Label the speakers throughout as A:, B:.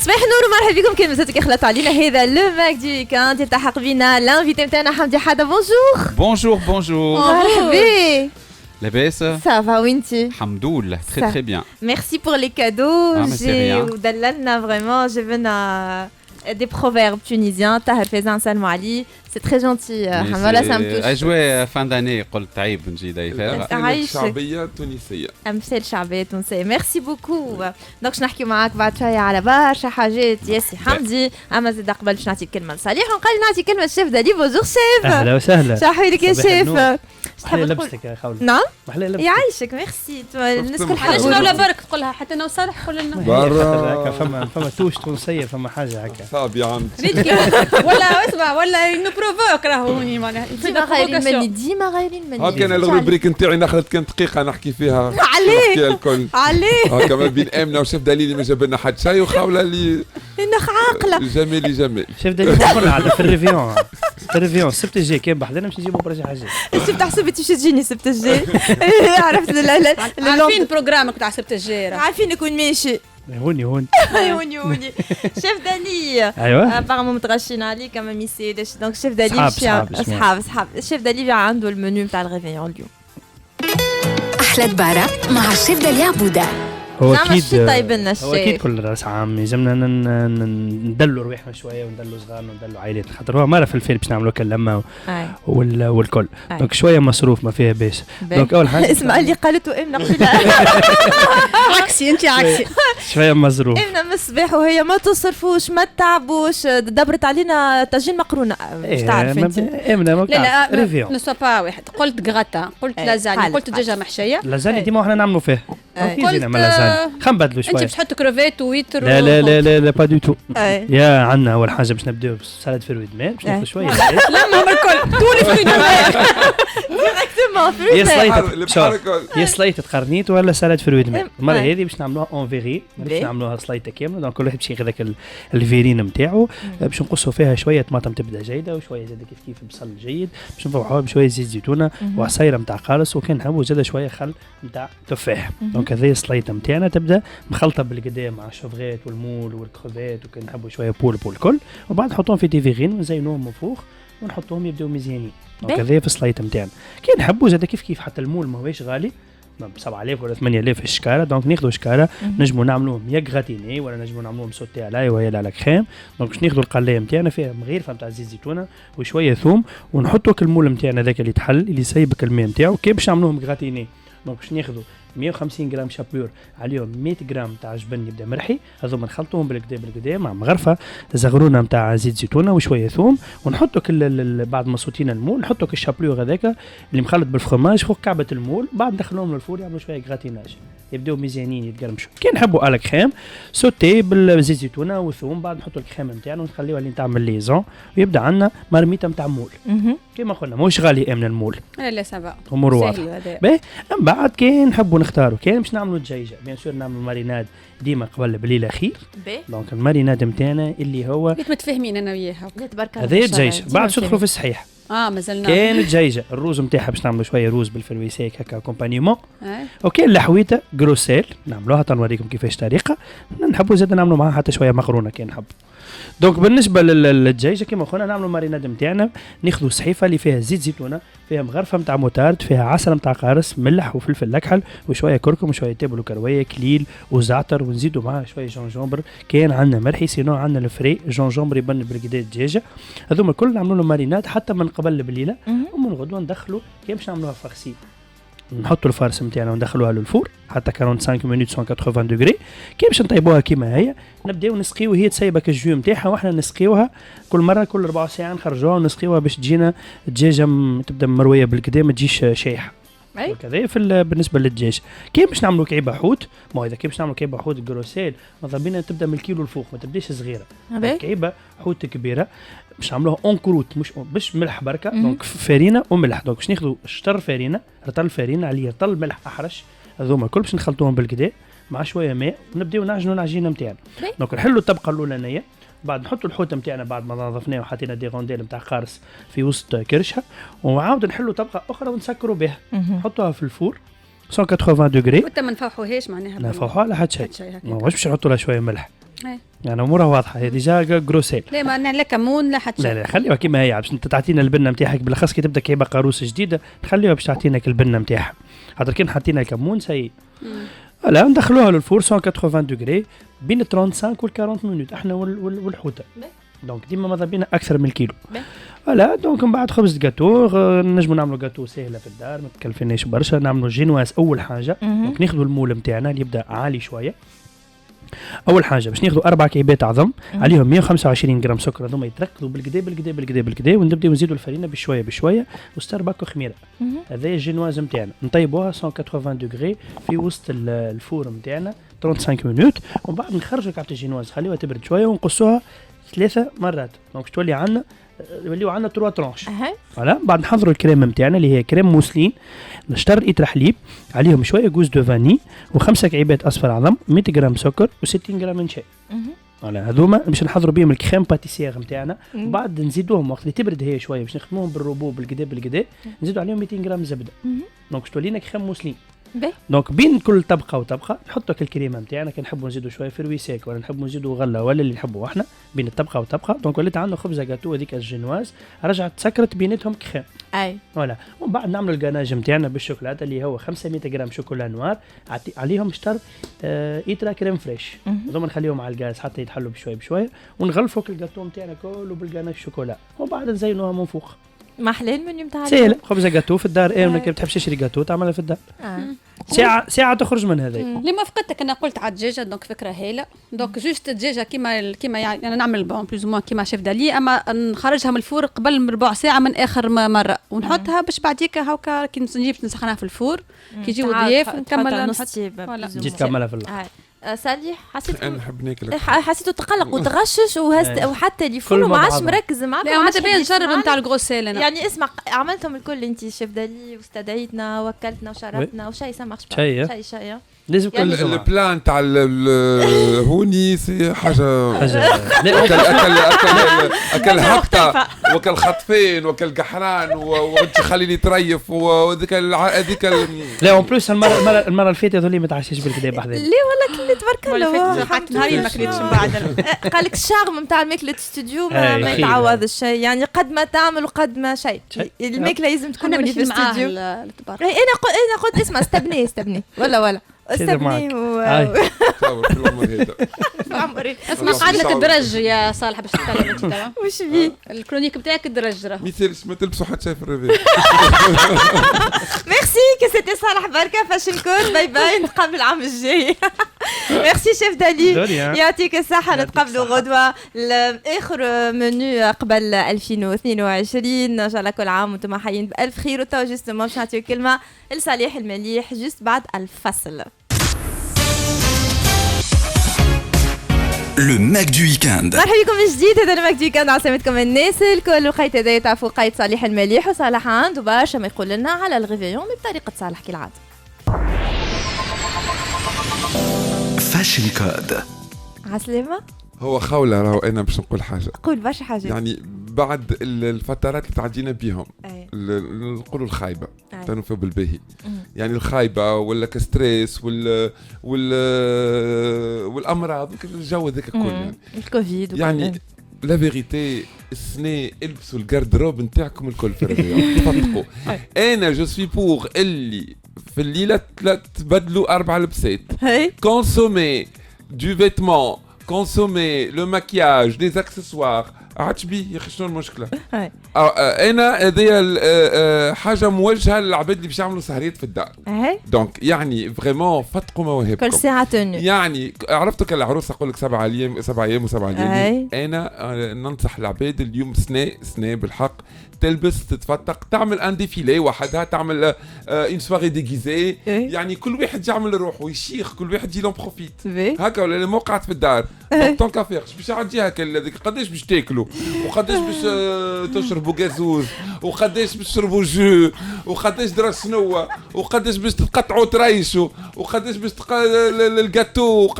A: صباح النور ومرحبا بكم. كان مازالتك خلطوا علينا هذا لو ماك دي ويكاند يلتحق بينا لانفيتي نتاعنا حمدي حدا. بونجور مرحبا.
B: لاباس
A: صافا وانتي؟
B: الحمد لله très bien.
A: Merci pour les cadeaux. J'ai ودللنا vraiment جبنا des proverbes tunisiens. Tahar Fezan Salmou Ali, c'est très gentil. Voilà, ça me touche.
B: أجواء fin d'année قلت عيب نجي ضيفة.
C: شعبية تونسية.
A: أمثال شعبية تونسية. Merci beaucoup. دونك نحكي معاك بعد شوية على برشا حاجات ياسي حمدي. أما زاد قبل باش نعطي كلمة لصالح ونقول نعطي كلمة للشيف دالي. بونجور شيف.
D: أهلا وسهلا.
A: شحويلك يا شيف.
D: محلى لبستك يا خولة.
A: نعم.
D: محلى لبستك.
A: يعيشك ميرسي. الناس كل
E: علاش ولا برك تقولها حتى أنا وصالح قول لنا.
D: برا. فما توش تونسية فما حاجة هكا.
C: صعب يا عم.
E: ولا اسمع ولا نبروفوك راهوني معناها.
A: ديما غايرين مني ديما غايرين مني.
C: هاك أنا الروبريك نتاعي ناخذت كان دقيقة نحكي فيها.
A: عليه.
C: الكل.
A: عليه.
C: هاكا ما بين آمنة وشيف دليل ما جاب لنا حد شيء وخاولة لي.
A: إنك عاقلة.
C: جميل.
D: شيف دليل تقولنا على في الريفيون. في الريفيون السبت الجاي كان بحذنا باش نجيبوا برشا حاجات.
A: السبت حسبت باش تجيني السبت الجاي. عرفت
E: عارفين برنامجك تاع السبت الجاي.
A: عارفينك وين ماشي.
D: هوني
A: هوني شيف دالي.
D: ايوه
A: ابارمون متغشين عليك اما ميسيدش. دونك شيف دالي صحاب شيف دالي عنده المنيو نتاع الريفيون اليوم.
F: أحلى دبارة مع الشيف داليا بودا.
D: هو اكيد
A: طيب لنا الشيء.
D: هو اكيد كل راس عام يلزمنا ندلوا رواحنا شويه وندلوا صغارنا وندلوا عائلات خاطر هو مره في الفيلم باش نعملوا كلمه والكل دونك شويه مصروف ما فيها باس. دونك اول حاجه
A: اسمع اللي قالته امنا قبيله
E: عكسي انت عكسي
D: شويه مصروف
A: امنا من الصباح وهي ما تصرفوش ما تعبوش دبرت علينا طاجين مقرونه مش تعرف انت
D: امنا ما
E: لا
D: ريفيون
E: نسوا با واحد قلت غاتا قلت لازاني قلت دجاجه محشيه
D: لازاني ديما احنا نعملوا فيه
E: قلت
D: خلينا نبدلوا شويه.
E: انت باش تحط كروفيت وويتر
D: لا با دو تو. يا عندنا اول حاجه باش نبداو سالاد فرويد ماء باش ناخذ شويه
E: لمهم الكل طولي فرويد
A: ديريكتومون فرويد
D: يا سلايطه قرنيت ولا سالاد فرويد ماء. المره هذه باش نعملوها اون فيغي باش نعملوها سلايطه كامله. دونك كل واحد باش ياخذ ذاك الفيرين نتاعو باش نقصوا فيها شويه طماطم تبدا جيده وشويه زاد كيف بصل جيد باش نفوحوها بشويه زيت زيتونه وعصيره نتاع قارص وكان نحبوا زاد شويه خل نتاع تفاح. دونك هذه السلايطه نتاعنا تبدا مخلطه بالقدام مع الشوفغيت والمول والكروفيت وكان نحبوا شويه بول كل وبعد نحطوهم في ديفيغين ونزينوهم منفوخ ونحطوهم يبداو مزيانين. دونك هذه في السلايطه نتاعنا كي نحبوا زاد كيف حتى المول ماهوش غالي ب 7000 ولا 8000 في الشكاره. دونك ناخذوا شكاره نجموا نعملوهم يا غراتيني ولا نجموا نعملوهم سوتي على ولا على كريم. دونك باش ناخذوا القلايه نتاعنا فيها مغيرفه نتاع زيت زيتونه وشويه ثوم ونحطوا المول نتاعنا ذاك اللي تحل اللي سايبك الماء نتاعو كي باش نعملوهم غراتيني. دونك باش ناخذوا 150 غرام شابور عليهم 100 غرام تاع جبن يبدا مرحي هذوما نخلطوهم بالقدا مع مغرفه زغرونه نتاع زيت زيتونه وشويه ثوم ونحطوا بعد ما صوتينا المول نحطوا الشابور هذاك اللي مخلط بالفرماج فوق كعبه المول بعد ندخلوهم للفور يعملوا شويه غراتيناج يبداو مزيانين يتقرمشوا. كي نحبوا على كريم سوتي بالزيت زيتونه وثوم بعد نحطوا الكريم نتاعنا ونخليوها اللي تعمل ليزون ويبدا عندنا مرميته نتاع مول كيما قلنا ماهوش غالي امن المول
E: لا سافا
D: امور واضحه. باهي من بعد كاين نحبوا نختاروا كاين باش نعملوا دجاجه بيان سور نعملوا ماريناد ديما قبل بالليل اخير. دونك الماريناد نتاعنا اللي هو
E: متفاهمين انا وياها
D: هذه دجاجه بعد تدخلوا في الصحيح.
E: مازلنا
D: كاين دجاجه الروز نتاعها باش نعملوا شويه روز بالفرويسيك هكا كومبانيمون. وكاين الحويته غروسيل نعملوها تنوريكم كيفاش طريقه. نحبوا زاد نعملوا معها حتى شويه مقرونه كاين نحب. دونك بالنسبه للدجاجه كيما قلنا نعملوا ماريناد نتاعنا ناخذوا صحيفه اللي فيها زيت زيتونه فيها مغرفه نتاع موتارد فيها عسل نتاع قارص ملح وفلفل اكحل وشويه كركم وشويه تابل وكرويه كليل وزعتر ونزيدوا معاه شويه جونجومبر. كاين عندنا مرحي سينو عندنا الفري جونجومبر يبن بالقدا الدجاجه هذوما الكل نعملوا له ماريناد حتى من قبل بالليله ومن غدوه ندخلوا كي باش نعملوها فرسي نحطوا الفارس نتاعنا وندخلوها للفور حتى 45 مينوت 180 دوغري كي باش نطيبوها كيما هي نبداو نسقيو هي تسيبه كالجو نتاعها واحنا نسقيوها كل مره كل 4 ساعات نخرجوها ونسقيوها باش تجينا الدجاجه تبدا مرويه بالقدام ما تجيش شايحه. كذا بالنسبه للدجاج كيف باش نعملوا كعيبه حوت ما اذا كيف باش نعملوا كعيبه حوت جروسيل ماذا بينا تبدا من الكيلو الفوق ما تبداش صغيره. كعيبه حوت كبيره باش نعملوها اون كروت مش ملح بركه. دونك فارينه وملح. دونك باش ناخذوا شطر فارينه رطل فارينه عليه رطل ملح احرش هذوما الكل باش نخلطوهم بالكدا مع شويه ماء ونبداو نعجنوا العجينه نتاعنا. دونك نحلوا الطبقه الاولانيه بعد نحطوا الحوت نتاعنا بعد ما نظفناه وحطينا دي غونديل نتاع قارص في وسط كرشها ونعاود نحلوا طبقه اخرى ونسكروا بها نحطوها في الفور 180 دوغري.
E: وانت ما نفوحوهاش معناها
D: نفوحوها على حد شيء ماهوش باش نحطوا لها شويه ملح يعني امورها واضحه هي ديجا جروسيل.
E: لا ما لا كمون لا حتى
D: لا خليها كيما هي باش انت تعطينا البنه نتاعك بالاخص كي تبدا كيبقى قاروسه جديده نخليها باش تعطينا البنه نتاعها خاطر كي حطينا الكمون سي لا ندخلوها للفور 180 دوغري بين 35 و 40 مينوت احنا والحوته دونك ديما ماذا بينا اكثر من الكيلو فوالا دونك من بعد خبز جاتو نجمو نعملوا جاتو سهله في الدار ما تكلفناش برشا نعملوا جينواز اول حاجه دونك ناخذوا المول نتاعنا اللي يبدا عالي شويه اول حاجه باش ناخذوا 4 كعبات عظم عليهم 125 غرام سكر هذوما يتركضوا بالكدا ونبداو نزيدوا الفرينه بشويه وستربك خميره هذا الجينواز نتاعنا نطيبوها 180 دوغري في وسط الفور نتاعنا 35 مينوت ومن بعد نخرجوا كعبه الجينواز خليوها تبرد شويه ونقصوها 3 مرات دونك تولي عندنا يوليو عندنا 3 ترونش فوالا بعد نحضروا الكريم نتاعنا اللي هي كريم موسلين نشتر لتر حليب عليهم شويه جوز دو فاني و5 كعبات اصفر عظم 100 غرام سكر و60 غرام من شاي فوالا هذوما باش نحضروا بهم الكريم باتيسير نتاعنا بعد نزيدوهم وقت اللي تبرد هي شويه باش نخدموهم بالروبو بالكدا نزيدوا عليهم 200 غرام زبده دونك تولي لنا كريم موسلين دونك بين كل طبقه وطبقه نحطوا الكريمه نتاعنا كي نحبوا نزيدوا شويه فروي سيك ولا نحبوا نزيدوا غله ولا اللي نحبوا احنا بين الطبقه وطبقه دونك ولات عندنا خبزه جاتو هذيك الجينواز رجعت سكرت بيناتهم كريم
A: اي
D: فوالا ومن بعد نعملوا الجاناج نتاعنا بالشوكولاته اللي هو 500 غرام شوكولا نوار عليهم شطر ايترا كريم فريش هذوما نخليهم على الغاز حتى يتحلوا بشويه ونغلفوا الجاتو نتاعنا كله بالجاناج شوكولا وبعد نزينوها من فوق
A: ما حلال المنيو نتاعك
D: سهل خبزه جاتو في الدار ايه كي بتحب تشري جاتو تعملها في الدار ساعه تخرج من هذا
E: لما فقدتك انا قلت على الدجاجه دونك فكره هايله دونك جوست الدجاجه كيما يعني انا نعمل بون بلوز مو كيما شيف دالي اما نخرجها من الفور قبل من ربع ساعه من اخر مره ونحطها باش بعديك هاكا كي نجيب نسخنها في الفور كي يجيو ضياف نكمل
A: نحط
D: تجي تكملها في الاخر
A: صالح حسيت
C: انا نحب ناكل
A: حسيته تقلق وتغشش وحتى تليفونه ما عادش مركز معاك
E: لا ماذا بيا نجرب نتاع الغوسيل انا
A: يعني اسمع عملتهم الكل انت شيف دالي واستدعيتنا وكلتنا وشربنا وشيء سامحش شيء
D: لازم كل
C: البلان تاع هوني سي حاجه اكل هبطه وكل خطفين وكل قحران وانت خليني تريف وذيك
D: لا اون بلوس المره اللي فاتت هذولي ما تعشيش بالكدا بحذا
A: ليه والله كل تبارك الله
E: حتى نهاري ما كليتش من بعد
A: قال لك الشارم نتاع ماكله الاستوديو ما يتعوض الشيء يعني قد ما تعمل وقد ما شيء الماكله لازم تكون في الاستوديو انا قلت اسمع استبني ولا استبني
C: تصور في العمر هذا
E: اسمع قاعد لك الدرج يا صالح باش تتكلم انت ترى
A: وش فيه
E: الكرونيك بتاعك الدرج راه
C: مثالش ما تلبسوا حتى شيء في الريفي
A: ميرسي كي سيتي صالح بركه فاشن كود باي نتقابل العام الجاي ميرسي شيف دالي يعطيك الصحه نتقابلوا غدوه اخر منيو قبل 2022 ان شاء الله كل عام وانتم حيين بالف خير وتو جوستومون باش نعطيو كلمه لصالح المليح جوست بعد الفصل.
G: لو ماك دو ويكاند
A: مرحبا بكم من جديد. هذا الماك دو ويكاند عاصمتكم الناس الكل. وقيت هذا تعرفوا قيد صالح المليح وصالح عنده برشا ما يقول لنا على الغيفيون بطريقه صالح كالعاده.
G: فاشن كود
A: عسلامة.
C: هو خولة راهو انا باش نقول حاجه
A: قول برشا حاجات
C: يعني بعد الفترات اللي تعدينا بيهم نقولوا الخايبه تنوفوا بالباهي يعني الخايبه ولا كستريس والامراض الجو هذاك الكل يعني
A: الكوفيد
C: يعني لا فيغيتي السنة البسوا الجاردروب نتاعكم الكل في الرياض تفضقوا. انا جو سوي بور اللي في الليله تبدلوا 4 لبسات كونسومي دو فيتمون كونسومي لو ماكياج دي اكسسوار عادش بيه يا اخي شنو المشكله. انا هذه حاجه موجهه للعباد اللي باش يعملوا سهريات في الدار دونك يعني فريمون فتقوا مواهبكم
A: كل ساعه توني
C: يعني عرفتوا كالعروس اقول لك 7 ايام و7 ليالي. انا ننصح العباد اليوم سنة بالحق تلبس تتفتق تعمل ان ديفيلي وحدها تعمل اون سواري ديغيزي يعني كل واحد يعمل روحه ويشيخ كل واحد يلون بروفيت هكا ولا مو قاعد في الدار طون كافيرش باش يعدي هكا هذيك قداش باش تاكلوا وقداش باش تشربوا غازوز وقداش باش تشربوا جو وقداش درا شنو وقداش باش تقطعوا تريشوا وقداش باش الجاتو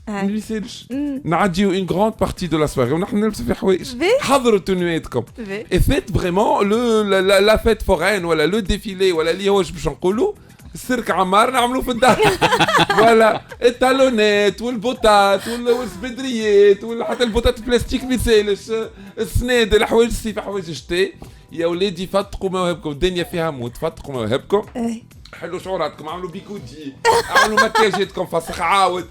C: ما يسالش نعديو اون غراند بارتي دو لا سواري ونحن نلبس في حوايج حضروا تنوياتكم اي فيت فريمون لا فيت فورين ولا لو ديفيلي ولا اللي هو باش نقولوا السيرك عمار نعملوه في الدار. ولا التالونات والبوطات والسبدريات حتى البوطات البلاستيك ما يسالش، السناد، الحوايج الصيف، حوايج الشتاء. يا ولادي فتقوا مواهبكم، الدنيا فيها موت، فتقوا مواهبكم. حلوا شعوراتكم، اعملوا بيكوتي، اعملوا مكياجاتكم، فسخ عاود.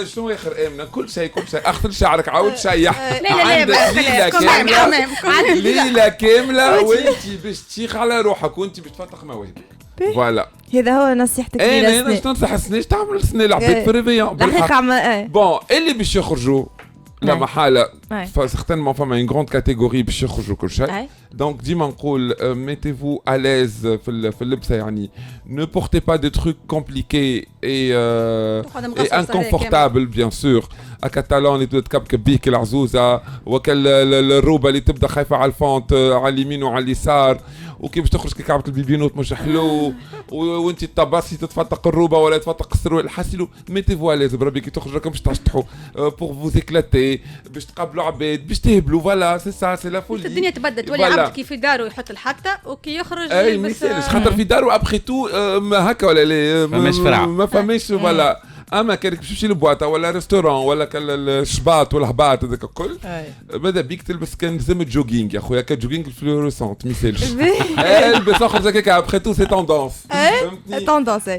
C: شنو اخر امنه؟ كل شيء اغسل شعرك، عاود شيح. ليله كامله وانت باش تشيخ على روحك وانت باش تفتح مواهبك. فوالا
A: هذا هو نصيحتك لي.
C: انا تنصح السناش تعمل سنة العباد في الريفيون بالحق. بون اللي باش يخرجوا لا محالة certainement فما une grande catégorie باش يخرجوا كل شيء. دونك ديما نقول mettez-vous à l'aise في اللبسة، يعني ne portez pas de trucs compliqués et inconfortables bien sûr. الكتالون اللي تبدا تكبكب بيه كالعزوزة، وكال الروبة اللي تبدا خايفة على الفونت على اليمين وعلى اليسار، وكيف باش تخرج كعبة البيبينوت مش حلو، وانت تطبسي تتفتق الروبه ولا تفتق السروال. حاسيلو ميتيفوا على بربي كي تخرج راكم باش تشطحوا بور فوز اكلاتي، باش تقابلوا عباد، باش تهبلوا. فوالا سي سا سي لا فولي.
E: الدنيا تبدل، تولي عبد كي في داره يحط الحته وكي يخرج
C: يلبس. خاطر في داره ابخي تو هكا ولا لا ما فماش. فوالا اما كانك باش تمشي لبواطه ولا ريستورون ولا الشباط والهباط هذاك الكل، ماذا بيك تلبس كان زعما جوغينغ يا خويا، كان جوغينغ فلوريسونت ما يسالش. البس اخرج هكاك ابخي تو سي توندونس.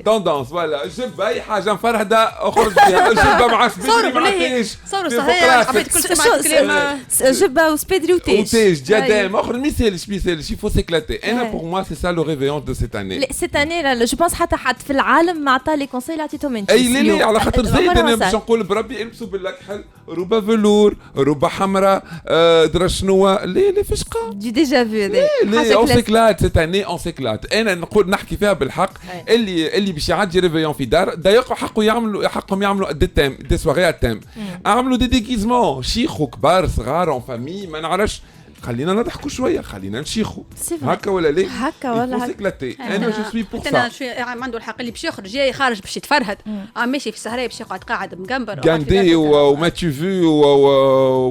C: توندونس فوالا. جبه اي حاجه مفرهده اخرج فيها، جبه مع سبيدري مع تيج.
E: صوروا صحيح عبيد كل سمعت كلمه
A: جبه وسبيدري
C: وتيج ديادام اخرج ما يسالش يفو سيكلاتي. انا بور موا سي سا لو ريفيون دو سيت اني.
A: سيت اني جو بونس حتى حد في العالم ما عطى لي كونساي اللي عطيتهم انت.
C: اي لا على خاطر زايد انا باش نقول بربي البسوا بالكحل، روبه فلور، روبه حمراء، درا شنو لا فشقه
A: دي ديجا في هذا.
C: لا اون سيكلات سيت اني اون سيكلات. انا نقول نحكي فيها بالحق. اللي باش يعدي ريفيون في دار ضيقوا حقهم يعملوا دي سواريات تام، اعملوا دي ديكيزمون شيخوا كبار صغار اون فامي ما نعرفش. خلينا نضحكوا شويه، خلينا نشيخوا هكا ولا لا
A: هكا ولا
C: سيكلاتي. انا جو سوي بور سا.
E: انا عنده الحق اللي باش يخرج جاي خارج باش يتفرهد، ماشي في السهريه باش يقعد قاعد مقنبر
C: غاندي وما تشوفو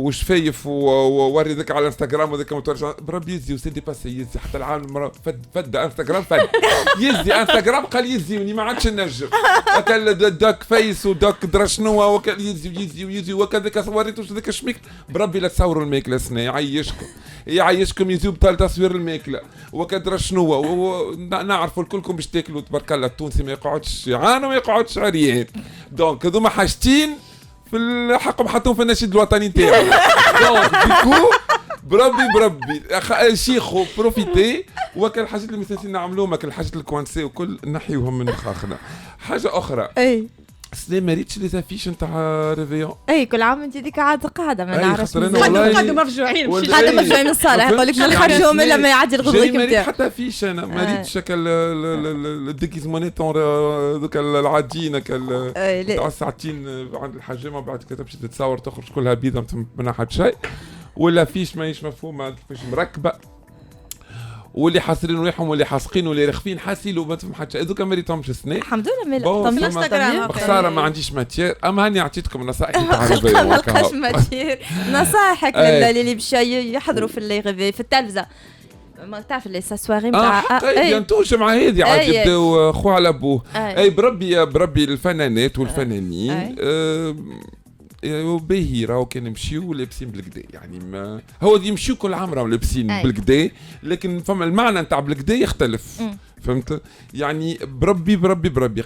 C: وشفايف ووري ذاك على انستغرام وذاك متورج بربي يزي وسيدي باسي يزي حتى العالم فد انستغرام فد يزي انستغرام قال يزيوني ما عادش نجم هكا داك فيس وداك درا شنو وكا يزي وكذاك وريتو ذاك الشميك. بربي لا تصوروا الماكله سنه يعيشكم يزيو بتاع تصوير الماكله وكدرا شنو نعرفوا الكلكم باش تاكلوا تبارك الله. التونسي ما يقعدش جعان وما يقعدش عريان. دونك هذوما حاجتين في الحق حطوهم في النشيد الوطني نتاعو. دونك ديكو بربي شيخو بروفيتي. وكان الحاجات اللي مساسين نعملوهم، كان الحاجات الكوانسي وكل نحيوهم من مخاخنا. حاجه اخرى سنة ما ريتش لي زافيش نتاع ريفيون.
A: كل عام انت ديك قاعده ما نعرفش.
E: قاعده مفجوعين
A: قاعده مفجوعين من الصالح. يقول لك ما نخرجوهم الا ما يعدي الغدوه
C: نتاعو. ما ريت حتى فيش انا ما ريتش الديكيزمونيت دوك العاديين تاع ساعتين عند الحجامه بعد كده باش تتصور تخرج كلها بيضه ما حد شيء ولا فيش ماهيش مفهومه كيفاش مركبه، واللي حاصرين ريحهم واللي حاسقين واللي رخفين حاسيلو ما تفهم حتى هذوك ما ريتهمش سنة.
A: الحمد لله ما
E: انستغرام
C: بخساره ما عنديش ماتير. اما هاني عطيتكم نصائح تاع
A: ما نلقاش ماتير. نصائحك للي باش يحضروا في اللي في التلفزه ما تعرف اللي سواري نتاع
C: بيانتو مع هذه عاد يبداو خو على ابوه. اي بربي الفنانات والفنانين باهي راهو كان يمشيو لابسين بالكدا، يعني ما هو يمشيو كل عام راهو لابسين بالكدا، لكن فما المعنى نتاع بالكدا يختلف. فهمت يعني بربي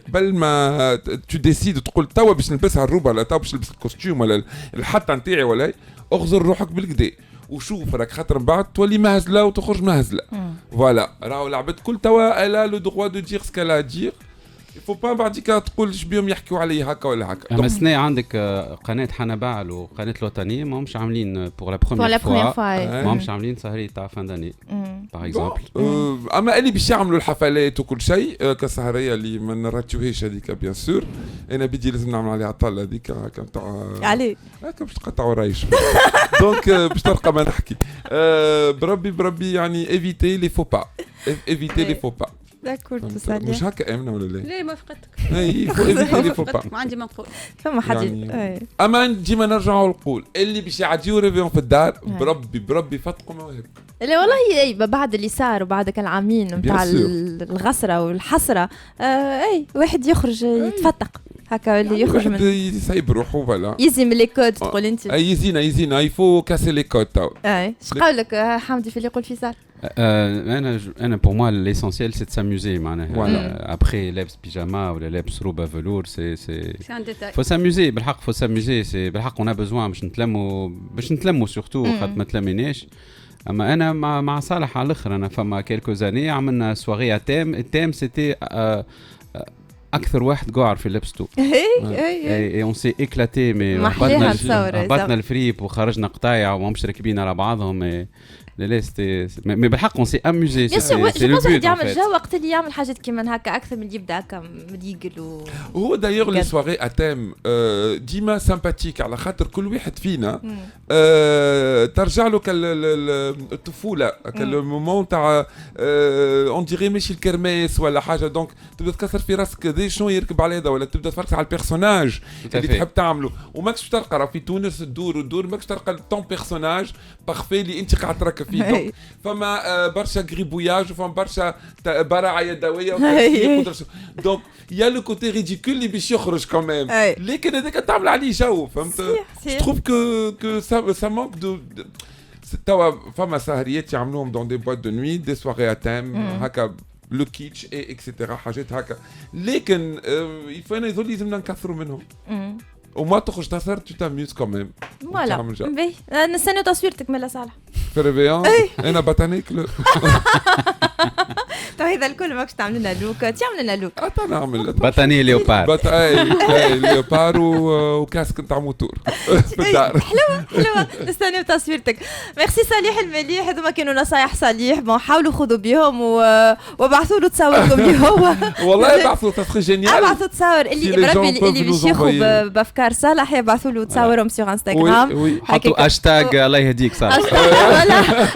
C: قبل ما تو ديسيد تقول توا باش نلبسها الروبه ولا توا باش نلبس الكوستيم ولا الحطه نتاعي ولا اغزر روحك بالكدا وشوف راك خاطر من بعد تولي مهزله وتخرج مهزله. فوالا راهو العباد كل توا الا لو دغوا دو دير سكالا دير فو با بعديك تقول ايش بيهم يحكيوا علي هكا ولا هكا.
B: اما سنة عندك قناه حنبعل وقناه الوطنيه ماهمش عاملين بور لا بروميير فوا ماهمش عاملين سهريه تاع فان داني باغ اكزومبل.
C: اما اللي باش يعملوا الحفلات وكل شيء كسهريه اللي ما نراتيوهاش هذيك بيان سور انا بدي لازم نعمل عليها طله هذيك هكا تاع
A: علي
C: هكا باش تقطعوا رايش. دونك باش تلقى ما نحكي بربي يعني ايفيتي لي فو با ايفيتي لي فو با
A: داكور
C: مش هكا امنه ولا لا؟
E: لا موافقتك.
C: اي فو با
E: ما عندي ما نقول.
A: فما حد
C: اما ديما نرجعوا نقول اللي باش يعديوا ريفيون في الدار بربي فتقوا مواهبكم.
A: لا والله بعد اللي صار وبعد العامين نتاع الغسره والحسره اي واحد يخرج يتفتق هكا اللي يخرج من
C: يصيب روحه فوالا
A: يزي من لي كود تقول انت
C: يزينا يفو كاسي لي كود تو.
A: اي اش قولك حمدي في اللي يقول فيصل؟
B: انا pour moi l'essentiel c'est de s'amuser معناها après لابس بيجاما ولا لابس روبه فلور سي faut s'amuser بالحق faut s'amuser سي بالحق on a besoin باش نتلموا سورتو خاطر ما تلميناش. اما انا مع صالح على الاخر انا فما كيلكو زاني عملنا سواري تام التام سيتي اكثر واحد قاعر في لبستو اي اون سي اكلاتي مي هبطنا الفريب وخرجنا قطايع ومش راكبين على بعضهم لا سيتي مي بالحق اون سي اموزي سي لو بوت
A: يعمل جو وقت اللي يعمل حاجات كيما هكا اكثر من يبدا هكا مديقل
C: هو دايوغ لي سواري اتام ديما سامباتيك على خاطر كل واحد فينا ترجع له الطفوله المومون تاع اون ديري ماشي الكرماس ولا حاجه دونك تبدا تكسر في راسك ذي شنو يركب على هذا ولا تبدا تفرج على البيرسوناج اللي تحب تعمله وماكش تلقى في تونس تدور ماكش تلقى طون بيرسوناج بارفي اللي انت قاعد تركب فيه دونك فما برشا غريبوياج وفما برشا براعه يدويه دونك يا لو كوتي ريديكول اللي باش يخرج كمان لكن هذاك تعمل عليه جو فهمت جو تروف كو سا مانك دو توا فما سهريات يعملوهم دون دي بوات دو نوي دي سواري اتام هكا لو كيتش اي اكسيتيرا حاجات هكا لكن يفانا يظل لازمنا نكثروا منهم وما تخرج تصير تو تاميوز كوميم
A: فوالا باهي نستناو تصويرتك مالا صالح
C: في ريفيون انا باتانيك
A: تو هذا الكل ماكش تعمل لنا لوك تعمل لنا لوك
C: نعمل
B: باتاني ليوبار
C: ليوبار وكاسك نتاع موتور في الدار
A: حلوه نستناو تصويرتك ميرسي صالح المليح هذوما كانوا نصايح صالح بون حاولوا خذوا بهم وبعثوا له تصاوركم اللي هو
C: والله بعثوا تصوير جينيال
A: بعثوا تصاور اللي باش ياخذ بافكار صالح يبعثوا له تصاورهم سور انستغرام
B: حطوا هاشتاج الله يهديك صالح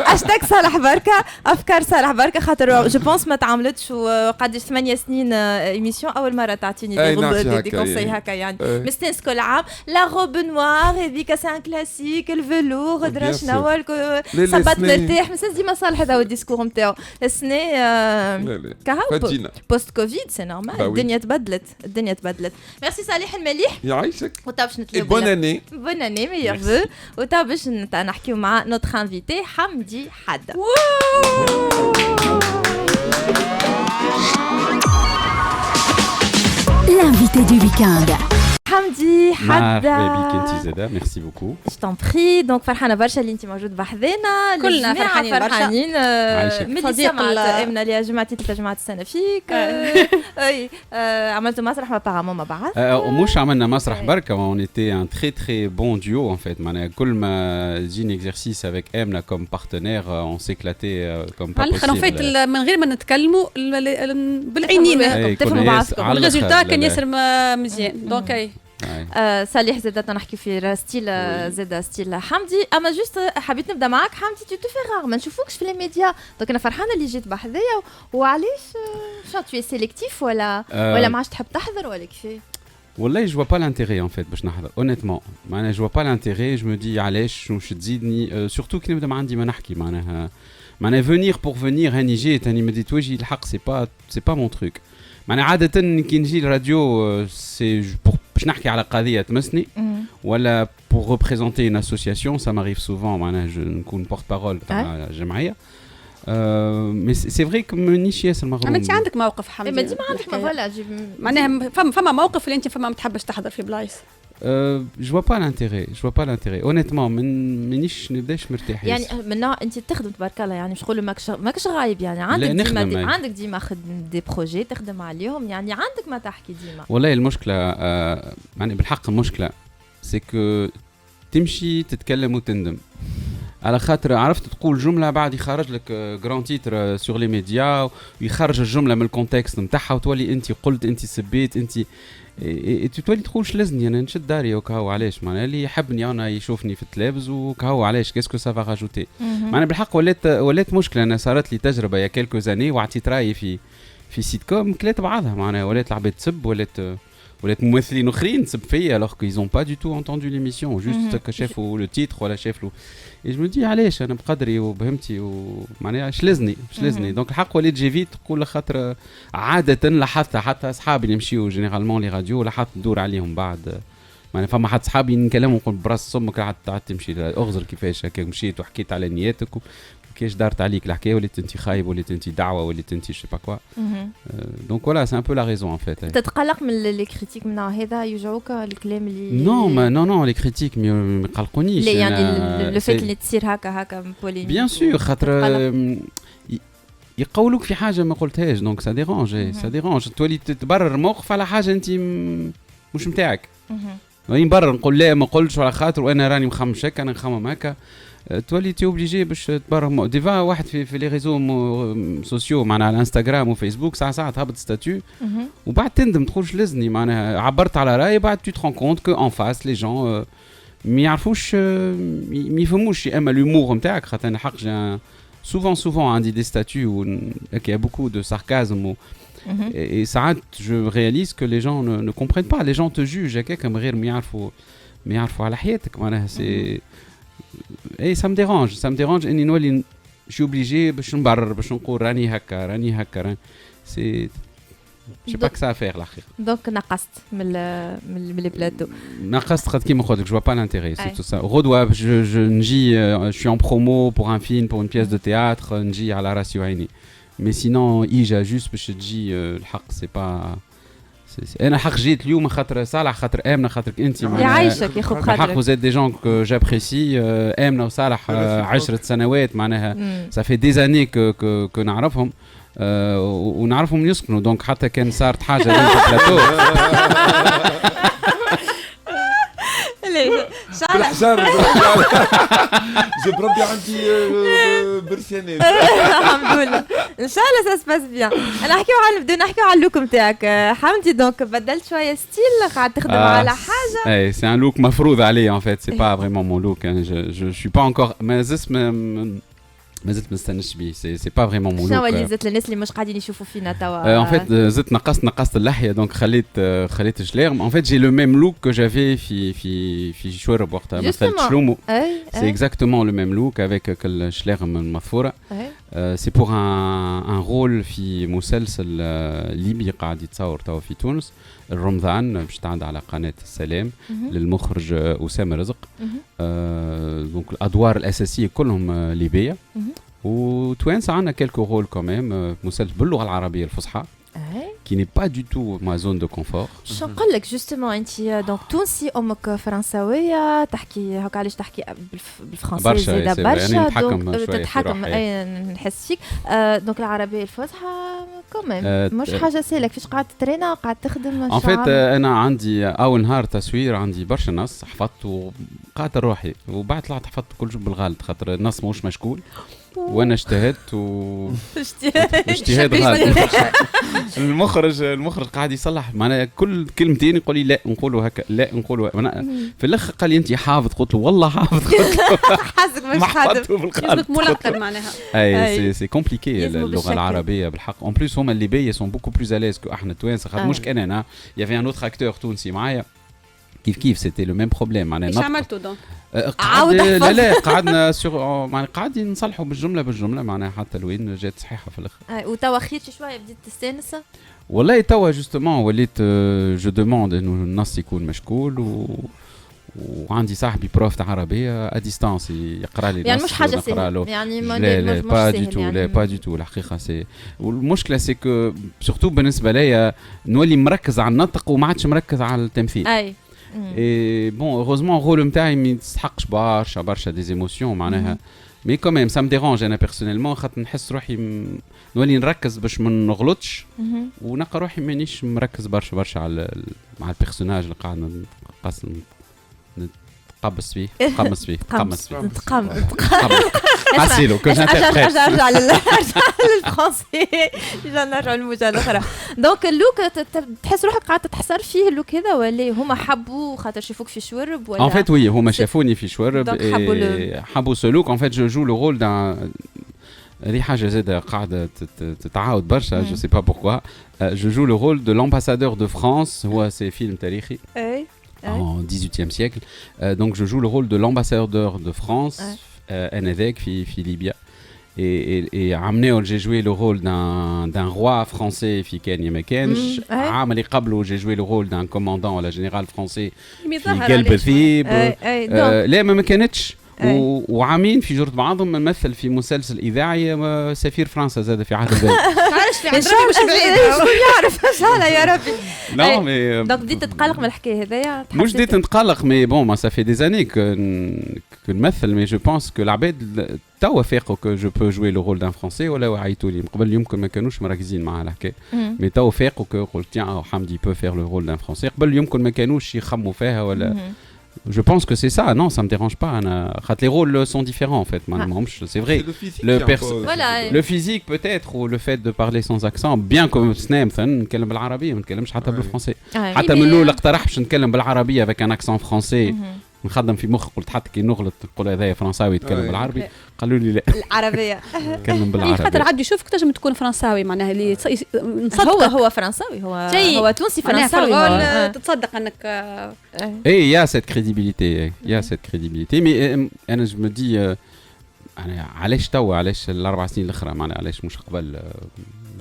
A: هاشتاج صالح بركه افكار صالح بركه خاطر جو بونس ما تعاملتش وقعدت 8 سنين ايميسيون اول مره تعطيني دي كونساي هكا يعني مستنس كل عام لا روب نوار هذيك سي ان كلاسيك الفلور درا شنو صبات مرتاح مستنس ديما صالح هذا هو الديسكور نتاعو السنه كهو بوست كوفيد سي نورمال الدنيا تبدلت ميرسي صالح المليح
C: يعيشك
A: وتا باش نتلاقاو
C: بون اني
A: ميور فو وتا باش نحكيو مع نوتر انفيتي حمدي حدا
F: L'invité du week-end.
A: حمدي حدا
B: مرحبا بك انت زاده ميرسي بوكو
A: ستون بري دونك فرحانه برشا اللي انت موجود بحذانا
E: كلنا فرحانين
A: ملي سمعت امنا اللي جمعتي ثلاث جماعات السنه فيك اي عملتوا مسرح ابارامون مع بعض
B: ومش عملنا مسرح بركه اون ايتي ان تري تري بون ديو ان فيت معناها كل ما جيني اكزرسيس افيك امنا كوم بارتنير اون سيكلاتي كوم با
E: بوسيبل فايت من غير ما نتكلموا بالعينين
A: تفهموا بعضكم
E: الريزولتا كان ياسر مزيان دونك
A: صالح زاد نحكي في ستيل زاد ستيل حمدي اما جوست حبيت نبدا معاك حمدي تو في غار ما نشوفوكش في الميديا دونك انا فرحانه اللي جيت بحذايا وعلاش شنو تو سيليكتيف ولا ما عادش تحب تحضر ولا كيفاه
B: والله جو با لانتيري ان فيت باش نحضر اونيتمون معناها جو با لانتيري جو مو دي علاش واش تزيدني سورتو كي نبدا ما عندي ما نحكي معناها فينير بور فينير هاني جيت هاني ما ديت وجهي الحق سي با مون تروك معناها عادة كي نجي الراديو سي باش نحكي على قضية تمسني ولا pour représenter une association ça m'arrive souvent معناها نكون porte parole تاع جمعية مي سي فري كو مانيش ياسر مغروم
E: اما انت عندك موقف حمدي
A: ما ديما عندك فوالا
E: معناها فما موقف اللي انت فما ما تحبش تحضر في بلايص
B: je vois pas l'intérêt honnêtement مانيش نبداش مرتاح
A: يعني منا انت تخدم تبارك الله يعني مش نقول ماكش غايب يعني عندك ديما خدم دي بروجي تخدم عليهم يعني عندك ما تحكي ديما
B: والله المشكله يعني بالحق المشكله سي تمشي تتكلم وتندم على خاطر عرفت تقول جمله بعد يخرج لك جران تيتر سور لي ميديا ويخرج الجمله من الكونتكست نتاعها وتولي انت قلت انت سبيت انت تولي تقول شلزني انا نشد داري وكهو علاش معناها اللي يحبني انا يشوفني في التلفز وكهو علاش كاسكو سافا راجوتي معناها بالحق ولات مشكله انا صارت لي تجربه يا كلكو زاني وعطيت رايي في سيت كوم كلات بعضها معناها ولات العباد تسب ولات ممثلين اخرين تسب فيا alors qu'ils ont pas du tout entendu l'émission juste شافوا لو تيتر ولا شافوا et je me dis علاش انا بقدري وبهمتي ومعناها شلزني دونك الحق وليت جي فيت تقول خاطر عاده لاحظت حتى اصحابي اللي يمشيو جينيرالمون لي راديو لاحظت ندور عليهم بعد معناها فما حد صحابي نكلمهم نقول براس امك قعدت تمشي اغزر كيفاش هكا مشيت وحكيت على نياتك كيش دارت عليك الحكايه وليت انت خايب وليت انت دعوه وليت انت شي با كوا دونك فوالا سي ان بو لا ريزون ان فيت
A: تتقلق من لي كريتيك من هذا يوجعوك الكلام اللي
B: نو لي كريتيك ما يقلقونيش
A: لا يعني لو فيت اللي تصير هكا بوليميك
B: بيان سور خاطر يقولوك في حاجه ما قلتهاش دونك سا ديرونج تولي تبرر موقف على حاجه انت مش نتاعك نبرر نقول لا ما قلتش على خاطر وانا راني مخمش هكا انا نخمم هكا تولي تي اوبليجي باش تبرر ديفا واحد في لي ريزو سوسيو معناها على انستغرام وفيسبوك ساعه تهبط ستاتيو وبعد تندم تقولش لزني معناها عبرت على راي بعد تو ترون كونت كو ان فاس لي جون ما يعرفوش ما يفهموش اما لومور نتاعك خاطر انا حق souvent عندي دي ستاتيو كي beaucoup de sarcasme et ça je réalise que les gens ne comprennent pas les gens te jugent هكاك من غير ما يعرفوا على حياتك معناها سي اي ça me dérange اني نولي شي اوبليجي باش نبرر باش نقول راني هكا سي جي با كسا فير الحقيقه
A: دونك نقصت من لي بلاتو
B: نقصت قد كيما قلت لك جو با لانتيري سي تو سا غدوه جو نجي je suis en promo pour un film pour une pièce de théâtre نجي على راسي وعيني mais sinon اجا جوست باش تجي الحق سي با انا حق جيت اليوم خاطر صالح خاطر امنه خاطرك انت
A: يعيشك ياخذ خاطرك
B: حق وزاد دي جون كو جابريسي امنه وصالح 10 سنوات معناها ça fait des années que نعرفهم ونعرفهم يسكنوا دونك حتى كان صارت حاجه بين البلاتو
C: بالحجار جو بربي عندي برسيانات
A: الحمد لله ان شاء الله سا سباس بيان انا نبداو نحكيو على اللوك نتاعك حمدي دونك بدلت شويه ستيل قاعد تخدم على حاجه
B: اي سي ان لوك مفروض عليه ان فيت سي با فريمون مون لوك جو سوي با انكور مازلت ما نستناش بيه سي با فريمون مون لوك
A: شنو اللي زدت للناس اللي مش قاعدين يشوفوا فينا توا
B: ان فيت زدت نقصت اللحيه دونك خليت جلير ان فيت جي لو ميم لوك كو جافي في شورب وقتها مثلت شلومو سي اكزاكتومون لو ميم لوك افيك الشليغم المظفوره سي بور ان رول في مسلسل ليبي قاعد يتصور توا في تونس رمضان باش تعد على قناه السلام للمخرج اسامه رزق دونك الادوار الاساسيه كلهم ليبيه وتوانسه عندنا كيلكو رول كوميم مسلسل باللغه العربيه الفصحى qui n'est pas du tout ma zone de confort.
A: شو نقول لك جوستومون انت دونك تونسي امك فرنساويه تحكي هكا علاش تحكي بالفرنسي زياده برشا دونك تتحكم نحس فيك دونك العربيه الفصحى كمان مش حاجه سهله كيفاش قاعد ترينا قاعد تخدم
B: ان فيت انا عندي اول نهار تصوير عندي برشا نص حفظت وقعدت روحي وبعد طلعت حفظت كل شيء بالغلط خاطر النص مش مشكول وانا اجتهدت اجتهاد غالي المخرج قاعد يصلح معناها كل كلمتين يقول لي لا نقولوا هكا لا نقولوا في الاخر قال لي انت حافظ قلت له والله حافظ
A: حاسك مش حافظ
E: لازمك ملقن معناها
B: اي سي كومبليكي اللغه العربيه بالحق اون بليس هما الليبيه سون بوكو بلوز اليز كو احنا التوانسه خاطر مش كان انا يافي ان اوتر اكتور تونسي معايا كيف سيتي لو ميم بروبليم معناها
E: ايش عملتوا دونك
B: لا قعدنا يعني قاعدين نصلحوا بالجمله معناها حتى لوين جات صحيحه في الاخر
A: وتوا خير شويه بديت تستانس
B: والله توا جوستومون وليت جو دوموند انه النص يكون مشكول وعندي صاحبي بروف تاع عربيه ا ديستانس يقرا لي
A: يعني مش حاجه سهله يعني
B: لا با دي تو لا با دي تو الحقيقه سي والمشكله سي كو سورتو بالنسبه ليا نولي مركز على النطق وما عادش مركز على التمثيل
A: اي
B: et bon heureusement الرول نتاعي ما يستحقش برشا دي ايموسيون معناها مي كوميم سا مديرونج انا بيرسونيلمون خاطر نحس روحي نولي نركز باش ما نغلطش ونلقى روحي مانيش مركز برشا على مع البيرسوناج اللي قاعد نتقمص فيه حسيلو كنت
A: ارجع للفرنسي نرجع للموجه الاخرى دونك اللوك تحس روحك قاعد تتحسر فيه اللوك هذا ولا هما حبوا خاطر شافوك في شورب ولا
B: ان فيت وي هما شافوني في شورب حبوا سو لوك ان فيت جو جو لو رول هذه حاجة زادة قاعدة تتعاود برشا. je sais pas pourquoi. Je joue le rôle de l'ambassadeur de France. هو c'est film تاريخي en 18e siècle. Donc je joue le rôle de l'ambassadeur de France آنذاك في ليبيا. Et عملوا j'ai joué le rôle d'un roi français في كان ما كانش. عام اللي قبله j'ai joué le rôle d'un commandant ولا général français في قلب ثيب. لا ما كانتش. وعامين في جرة بعضهم نمثل في مسلسل إذاعي سفير فرنسا زاد في عهد البلد.
E: عارف في عند ربي مش بعيد.
A: شكون يعرف شحال يا ربي.
B: لا مي
A: دونك بديت تتقلق من الحكاية هذايا.
B: مش بديت نتقلق مي بون ما سافي دي زاني كنمثل مي جو بونس كو العباد توا فاقوا كو جو بو جوي لو رول دان فرونسي ولا عيطوا لي قبل يمكن ما كانوش مركزين مع الحكاية. مي توا فاقوا كو قلت تيان حمدي بو فير لو رول دان فرونسي قبل يمكن ما كانوش يخموا فيها ولا. Je pense que c'est ça, non, ça me dérange pas. Les rôles sont différents en fait. C'est vrai. Le physique peut-être ou le fait de parler sans accent, bien comme Snem, نتكلم بالعربية ما نتكلمش حتى بالفرنسي. حتى من الأول اقترح باش نتكلم بالعربية avec un accent français. نخدم في مخ قلت حتى كي نغلط نقول هذايا فرنساوي يتكلم بالعربي قالوا لي لا
A: العربية
B: نتكلم بالعربي.
E: خاطر عاد يشوفك تنجم تكون فرنساوي معناها اللي
A: هو فرنساوي هو تونسي فرنساوي
E: تتصدق انك
B: اي يا سيت كريديبيليتي مي انا جو مي دي علاش توا علاش الاربع سنين الاخرى معناها علاش مش قبل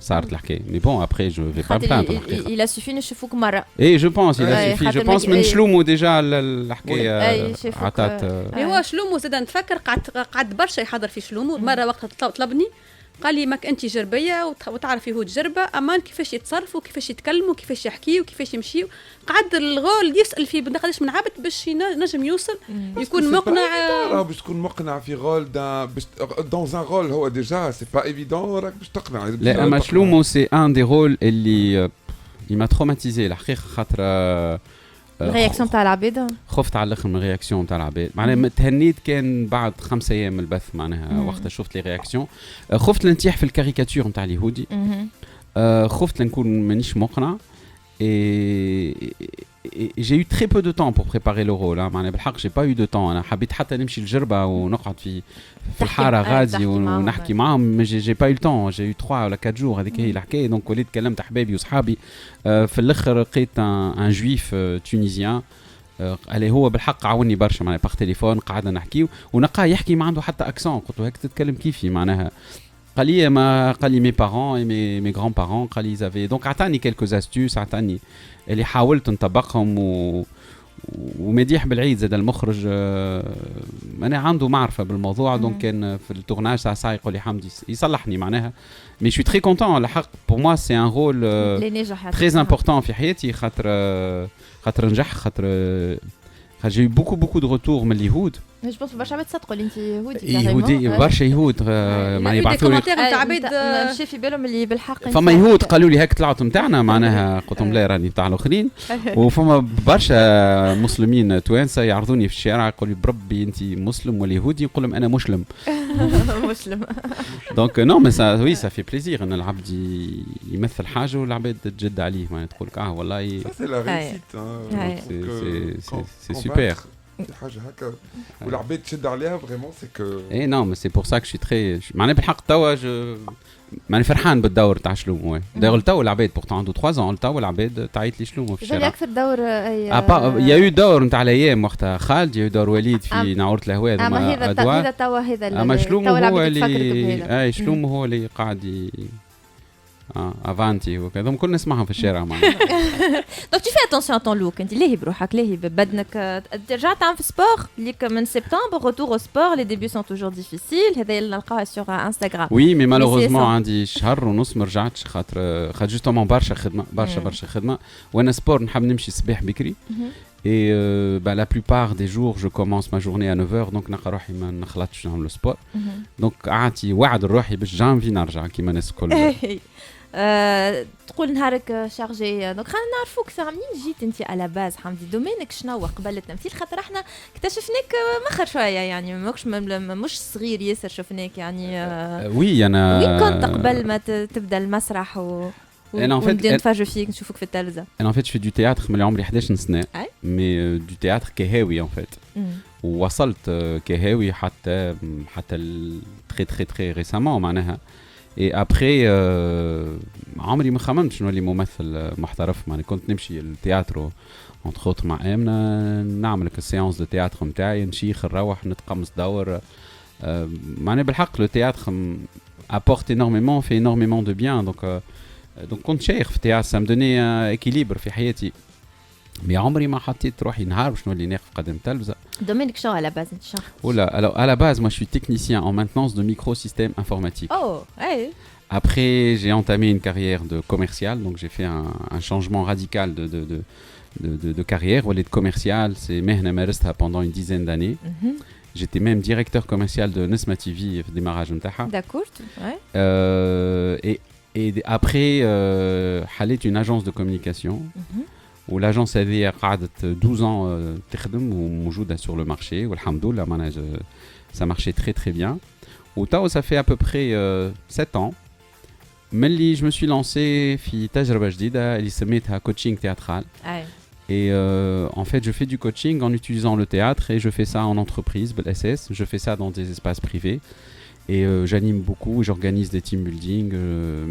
B: صارت الحكايه مي بون ابري جو في با بلاندر
A: il a suffi نشوفوك مره
B: اي جو بونس il a suffi je pense من شلومو ديجا الحكايه عطات
E: هو شلومو زاد نتفكر قعد برشا يحضر في شلومو مره وقت طلبني قال لي ماك انت جربيه وتعرفي هو تجربه امان كيفاش يتصرفوا كيفاش يتكلموا كيفاش يحكيوا كيفاش يمشيوا قعد الغول يسال فيه قداش من عبد باش نجم يوصل يكون مقنع
C: باش تكون مقنع في غول دون ان رول هو ديجا سي با ايفيدون راك باش تقنع
B: لا اما شلومو سي ان دي رول اللي ما تروماتيزي الحقيقه خاطر
A: الرياكسيون تاع العباد
B: خفت على الاخر من الرياكسيون تاع العباد معناها تهنيت كان بعد 5 ايام من البث معناها وقت شفت لي رياكسيون خفت لنتيح في الكاريكاتور نتاع اليهودي خفت لنكون مانيش مقنع j'ai eu très peu de temps pour préparer le rôle معناها بالحق j'ai pas eu de temps انا حبيت حتى نمشي الجربه ونقعد في الحاره غادي ونحكي معاهم j'ai pas eu le temps j'ai eu 3 ولا 4 jours هذيك هي الحكايه دونك وليت كلمت احبابي وصحابي في الاخر لقيت ان جويف تونيزيان اللي هو بالحق عاوني برشا معناها باغ تليفون قعدنا نحكيو ونلقاه يحكي ما عنده حتى اكسون قلت له هيك تتكلم كيفي معناها قال لي mes parents et mes grands-parents قال لي ils avaient donc عطاني quelques astuces عطاني اللي حاولت نطبقهم ومديح بالعيد زاد المخرج انا عنده معرفه بالموضوع دونك كان في التورناج ساعه يقول لي حمدي يصلحني معناها مي شو تري كونتون الحق بور موا سي ان رول تري امبورطون في حياتي خاطر نجح خاطر j'ai eu beaucoup de retours من اليهود
A: جو بونس برشا عباد صدقوا اللي انت
B: يهودي برشا يهود معناها يبعثوا لي
E: تاع عباد
A: مشي في بالهم اللي بالحق
B: فما يهود قالوا لي هيك طلعتوا نتاعنا معناها قلت لهم لا راني تاع الاخرين وفما برشا مسلمين توانسه يعرضوني في الشارع يقولوا لي بربي انت مسلم ولا يهودي نقول لهم انا مسلم
A: مسلم
B: دونك نو مي سا وي سا في بليزير ان العبد يمثل حاجه والعباد تجد عليه معناها تقول لك والله
C: سي لا ريسيت
B: سي سوبر
C: حاجه هكا والعباد تشد عليها فريمون سي كو
B: اي نو مي سي بور سا كو شي تري معناها بالحق توا ماني فرحان بالدور تاع شلومو داير توا العباد بورتون عنده 3 ans توا العباد تعيط لي شلومو في الشارع
A: اكثر دور
B: يا يو دور نتاع الايام وقتها خالد يا دور وليد في نعورة الهواء
A: اما هذا توا هذا
B: اما شلومو هو اللي شلومو هو اللي قاعد افانتي وكذا كنا نسمعهم في الشارع معنا
A: دونك tu fais attention à ton look انت لاهي بروحك لاهي ببدنك ترجع تعمل في سبور ليك من سبتمبر retour au sport les débuts sont toujours difficiles هذا اللي نلقاها sur Instagram
B: oui mais malheureusement عندي شهر ونص ما رجعتش خاطر جوستومون برشا خدمه وانا سبور نحب نمشي الصباح بكري et la plupart des jours je commence ma journée à 9h donc نلقى روحي ما نخلطش نعمل السبور دونك عادي وعد روحي باش جانفي نرجع كيما الناس الكل
A: تقول نهارك شارجي دونك خلينا نعرفوك ساعه منين جيت انت على باز حمدي دومينك شنو قبل التمثيل خاطر احنا اكتشفناك مخر شويه يعني مش صغير ياسر شفناك يعني
B: وي انا
A: وين كنت قبل ما تبدا المسرح
B: En fait,
A: je
B: fais du théâtre, mais j'ai 11 سنة. Mais du théâtre كهاوي en fait. ووصلت كهاوي حتى très très très récemment معناها. Et après عمري ما خممتش نولي ممثل محترف معناها كنت نمشي التياترو entre autres مع امنا نعمل السيانس دو تياتر نتاعي نشيخ نروح نتقمص دور معناها بالحق لو تياتر apporte énormément fait énormément de bien donc كنت شيخ في التياتر ça me donnait un équilibre في حياتي mais عمري ما حطيت روحي نهار باش نولي ناخذ قدم تلفزه.
A: Dominique Shaw à la base انت
B: Oula, alors à la base moi je suis technicien en maintenance de microsystèmes informatiques.
A: Oh, ouais.
B: Après j'ai entamé une carrière de commercial donc j'ai fait un changement radical de carrière ou de commercial, c'est مهنة مارستها pendant une dizaine d'années. J'étais même directeur commercial de Nesma TV في الديماراج نتاعها.
A: D'accord, ouais.
B: Et après حليت une agence de communication. Où l'agence هذه قعدت 12 ans تخدم وموجودة sur le marché والحمد لله معناها ça marchait très très bien. وتاو ça fait à peu près 7 ans ملي je me suis lancé في تجربة جديدة اللي سميتها coaching théâtral. Et en fait je fais du coaching en utilisant le théâtre et je fais ça en entreprise بالأساس, je fais ça dans des espaces privés. Et j'anime beaucoup, j'organise des team building,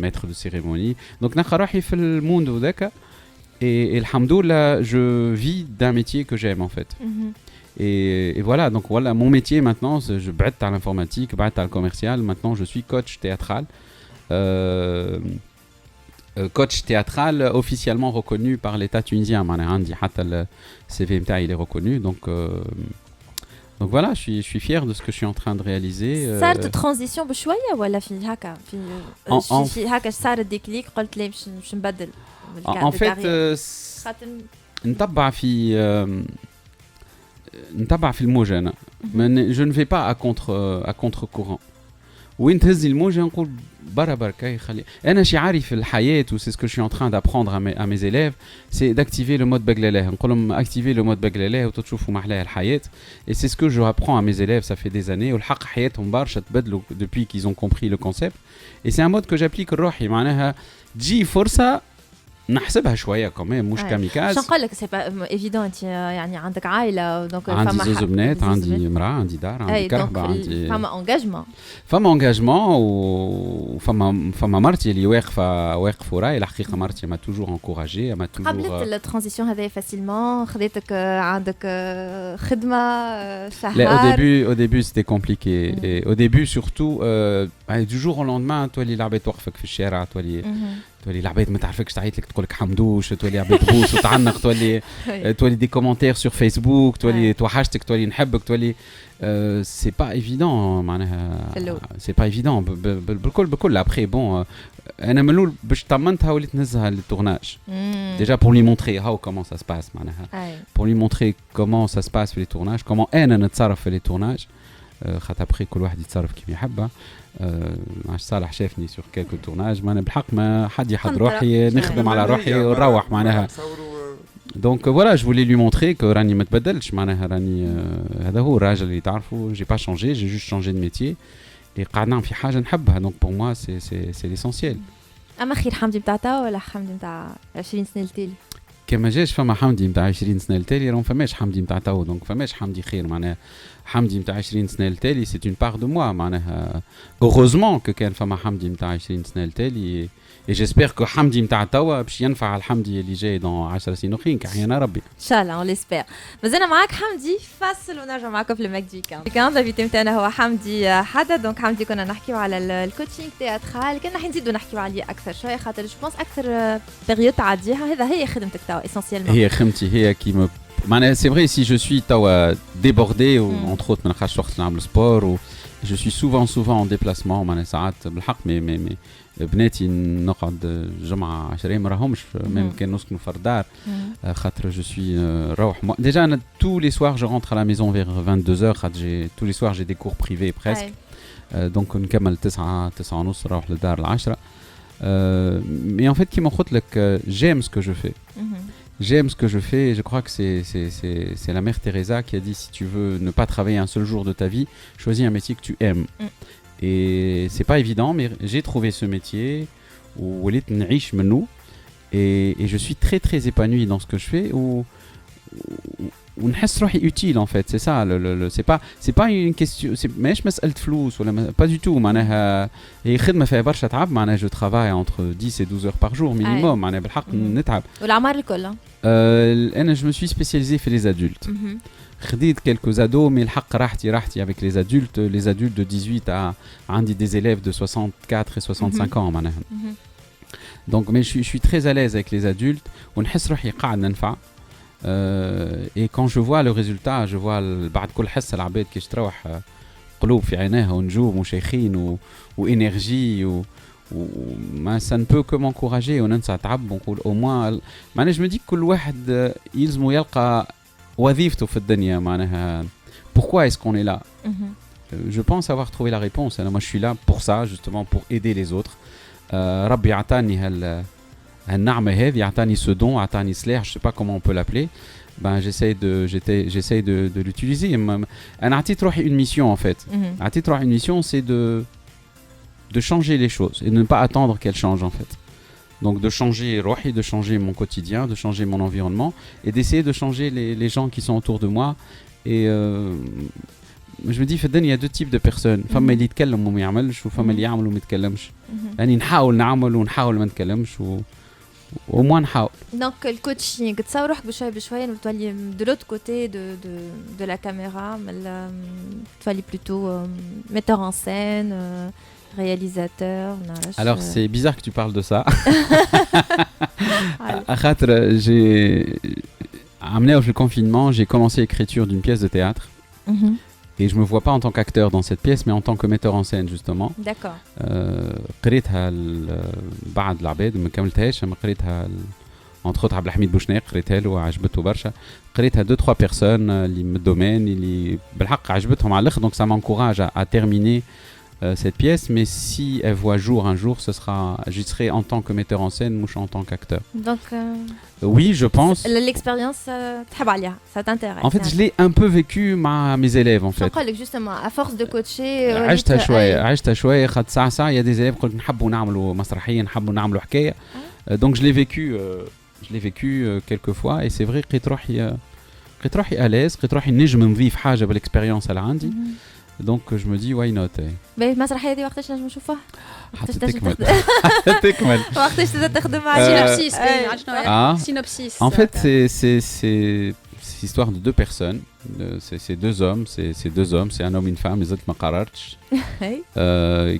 B: maître de cérémonie. Donc نلقى روحي في الموند هذاك. Et alhamdoulilah, je vis d'un métier que j'aime en fait. Et voilà, donc voilà, mon métier maintenant, je bête à l'informatique, bête à le commercial. Maintenant, je suis coach théâtral. Coach théâtral officiellement reconnu par l'État tunisien. Le CV MTA, il est reconnu. Donc voilà, je suis fier de ce que je suis en train de réaliser.
A: صارت transition بشوية ولا في هكا في هكا صار الديكليك قلت لي باش نبدل.
B: En fait, نتبع في الموجة أنا. Je ne vais pas à contre-courant. وين تهزي الموجة نقول برا بركا خلي. أنا شعاري في الحياة و c'est ce que je suis en train d'apprendre à mes élèves, c'est d'activer le mode بقلالاه. نقول لهم activer le mode بقلالاه وتشوفوا محلاها الحياة. Et c'est ce que je apprends à mes élèves, ça fait des années. والحق حياتهم برشا تبدلوا depuis qu'ils ont compris le concept. Et c'est un mode que j'applique لروحي معناها تجي فرصة نحسبها شويه كمان مش كاميكاز.
A: شنو نقول لك سي با ايفيدون انت يعني عندك عائله دونك
B: عندي زوج بنات عندي امراه عندي دار عندي كهرباء عندي فما انجاجمون وفما مرتي اللي واقف وراي. الحقيقه مرتي ما توجور انكوراجي ما توجور
A: قبلت الترانزيسيون هذه فاسيلمون خذيتك عندك خدمه سهله.
B: لا au début c'était compliqué et au début surtout du jour au lendemain تولي العباد توقفك في الشارع تولي العباد ما تعرفكش تعيط لك تقول لك حمدوش تولي عباد تبوس وتعنق تولي دي كومنتير سور فيسبوك تولي توحشتك تولي نحبك تولي سي با ايفيدون معناها سي با ايفيدون بالكل ابري بون انا من الاول باش طمنتها وليت نهزها للتورناج ديجا بور لي مونتري هاو كومون سا سباس معناها بور لي مونتري كومون سا سباس في لي تورناج كومون انا نتصرف في لي تورناج خاطر ابري كل واحد يتصرف كيف يحبه. عاش صالح شافني سور كيلكو تورناج ما انا بالحق ما حد يحد روحي نخدم على روحي ونروح معناها. دونك فوالا جو فولي لي مونتري كو راني ما تبدلش معناها راني هذا هو الراجل اللي تعرفوا جي با شونجي جي جوست شونجي دو ميتيي اللي قاعد نعمل في حاجه نحبها. دونك بور موا سي ليسونسييل.
A: اما خير حمدي نتاع توا ولا حمدي نتاع 20 سنه التالي؟
B: كما جاش فما حمدي نتاع 20 سنه التالي راه فماش حمدي نتاع توا. دونك فماش حمدي خير معناها حمدي نتاع 20 سنه التالي سي اون بار دو موا معناها اوروزمون كو كان فما حمدي نتاع 20 سنه التالي. اي جيسبر كو حمدي نتاع توا باش ينفع الحمدي اللي جاي دون 10 سنين اخرين كحيانا ربي
A: ان شاء الله. اون ليسبير. مازلنا معاك حمدي فاصل ونرجع معاكم في الماك دي كان الفيتي نتاعنا هو حمدي حدا. دونك حمدي كنا نحكيو على الكوتشينغ تياترال كنا نزيدو نحكيو عليه اكثر شويه خاطر جو بونس اكثر بيريود تعديها هذا هي خدمتك توا اسونسيالمون.
B: هي خدمتي هي كي c'est vrai si je suis débordé ou entre autres من خاطر وقت نعمل سبور و je suis souvent en déplacement معناها ساعات بالحق مي بناتي نقعد جمعة 10 ما راهمش ممكن نسكنوا في الدار خاطر je suis روح déjà tous les soirs je rentre à la maison vers 22h خاطر tous les soirs j'ai des cours privés presque donc نكمل 9 ونص نروح للدار 10 mais en fait كيما قلت لك j'aime ce que je fais. J'aime ce que je fais et je crois que c'est la mère Teresa qui a dit si tu veux ne pas travailler un seul jour de ta vie, choisis un métier que tu aimes. Et c'est pas évident mais j'ai trouvé ce métier où وليت نعيش منه et je suis très très épanoui dans ce que je fais ونحس روحي utile en fait, c'est ça c'est pas une question, c'est ماهيش مسألة فلوس ولا pas du tout معناها هي خدمة فيها برشا تعب معناها je travaille entre 10 et 12 heures par jour minimum معناها بالحق نتعب.
A: والأعمار الكل؟
B: أنا je me suis spécialisé في les adultes. خديت quelques ados mais الحق راحتي avec les adultes de 18 à عندي des élèves de 64 et 65 ans معناها. Donc mais je suis très à l'aise avec les adultes ونحس روحي قاعد ننفع. Et quand je vois le résultat, je vois بعد كل حصة العباد كيش تروح قلوب في عينيها ونجوم وشيخين وإنرجي ما ça ne peut que m'encourager وننسى تعب ونقول au moins معناها je me dis كل واحد يلزمو يلقى وظيفته في الدنيا معناها pourquoi est-ce qu'on est là. Je pense avoir trouvé la réponse. Alors moi je suis là pour ça justement pour aider les autres. ربي عطاني النعمة هذه عطاني ce don عطاني سلاح je sais pas comment on peut l'appeler. Ben j'essaie de l'utiliser. أنا عطيت روحي une mission en fait. عطيت روحي une mission c'est de changer les choses et de ne pas attendre qu'elles changent en fait. Donc de changer روحي, de changer mon quotidien, de changer mon environnement et d'essayer de changer les gens qui sont autour de moi. Et je me dis في الدنيا il y a deux types de personnes. فما اللي يتكلم وما يعملش وفما اللي يعمل وما يتكلمش. يعني نحاول نعمل ونحاول ما نتكلمش au moins نحاول.
A: Donc le coaching تصور روحك بشوي بشوي تولي de l'autre côté de la caméra تولي plutôt metteur en scène, réalisateur.
B: Alors c'est bizarre que tu parles de ça. À خاطر j'ai amené au confinement, j'ai commencé l'écriture d'une pièce de théâtre. Et je me vois pas en tant qu'acteur dans cette pièce mais en tant que metteur en scène justement.
A: D'accord.
B: قريتها بعد العباد ما كملتهاش اما قريتها entre autres عبد الحميد بوشناق قريتها له وعجبته برشا. قريتها 2-3 personnes اللي من الدومين اللي بالحق عجبتهم على الاخر. Donc ça m'encourage à terminer cette pièce, mais si elle voit jour un jour, j'y serai en tant que metteur en scène, mouche en tant qu'acteur.
A: Donc,
B: oui, je pense.
A: L'expérience, ça t'intéresse.
B: En fait, je l'ai un peu vécu avec mes élèves, en fait.
A: Justement, à force de coacher.
B: عشتها شوية خد ساعة. Il y a des élèves qui نحبوا نعملوا مسرحية, نحبوا نعملوا حكاية. Donc je l'ai vécu quelques fois, et c'est vrai قيت روحي à l'aise, قيت روحي نجم نضيف حاجة بالإكسبيرينس اللي عندي. Donc je me dis why not.
A: المسرحيه دي وقتاش نجم نشوفها؟
B: تكمل.
A: وقتاش تخدم على
E: synopsis.
B: En fait c'est l'histoire de deux personnes. C'est deux hommes, c'est un homme et une femme, les autres ما قررتش.